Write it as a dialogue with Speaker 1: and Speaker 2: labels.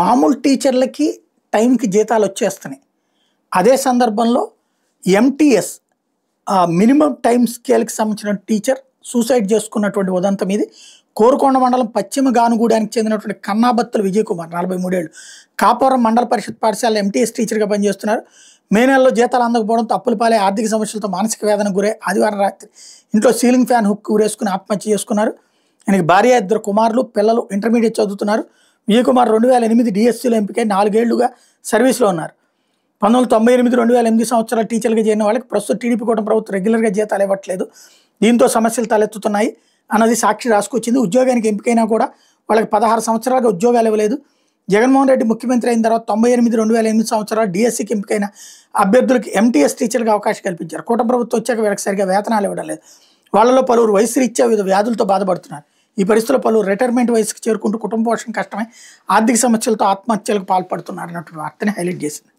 Speaker 1: మామూలు టీచర్లకి టైంకి జీతాలు వచ్చేస్తున్నాయి. అదే సందర్భంలో ఎంటీఎస్ మినిమం టైమ్ స్కేల్కి సంబంధించిన టీచర్ సూసైడ్ చేసుకున్నటువంటి ఉదంతం ఇది. కోరుకొండ మండలం పశ్చిమ గానుగూడానికి చెందినటువంటి కన్నాబత్తుల విజయ్ కుమార్ 43 ఏళ్ళు కాపురం మండల పరిషత్ పాఠశాల ఎంటీఎస్ టీచర్గా పనిచేస్తున్నారు. మే నెలలో జీతాలు అందకపోవడంతో అప్పుల పాలై ఆర్థిక సమస్యలతో మానసిక వేదనకు గురై ఆదివారం రాత్రి ఇంట్లో సీలింగ్ ఫ్యాన్ హుక్ ఊరేసుకుని ఆత్మహత్య చేసుకున్నారు. ఆయనకి భార్య, 2 కుమారులు, పిల్లలు ఇంటర్మీడియట్ చదువుతున్నారు. విజయ్ కుమార్ 2008 డిఎస్సీలో ఎంపికై 4 ఏళ్లుగా సర్వీస్లో ఉన్నారు. 1998, 2008 సంవత్సరాల టీచర్లుగా చేరిన వాళ్ళకి ప్రస్తుత టీడీపీ కూటమి ప్రభుత్వం రెగ్యులర్గా జీతాలు ఇవ్వట్లేదు. దీంతో సమస్యలు తలెత్తుతున్నాయి అన్నది సాక్షి రాసుకొచ్చింది. ఉద్యోగానికి ఎంపికైనా కూడా వాళ్ళకి 16 సంవత్సరాలుగా ఉద్యోగాలు ఇవ్వలేదు. జగన్మోహన్ రెడ్డి ముఖ్యమంత్రి అయిన తర్వాత 98, 2008 సంవత్సరాలు డిఎస్సీకి ఎంపికైన అభ్యర్థులకు ఎంటీఎస్ టీచర్గా అవకాశం కల్పించారు. కూటమి ప్రభుత్వం వచ్చాక వీళ్ళకి సరిగా వేతనాలు ఇవ్వడం లేదు. వాళ్ళలో పలువురు వయసు రీత్యా వివిధ వ్యాధులతో బాధపడుతున్నారు. ఈ పరిస్థితుల్లో పలువురు రిటైర్మెంట్ వయసుకు చేరుకుంటూ కుటుంబ పోషణ కష్టమై ఆర్థిక సమస్యలతో ఆత్మహత్యలకు పాల్పడుతున్నారు అన్నటువంటి వార్తని హైలైట్ చేసింది.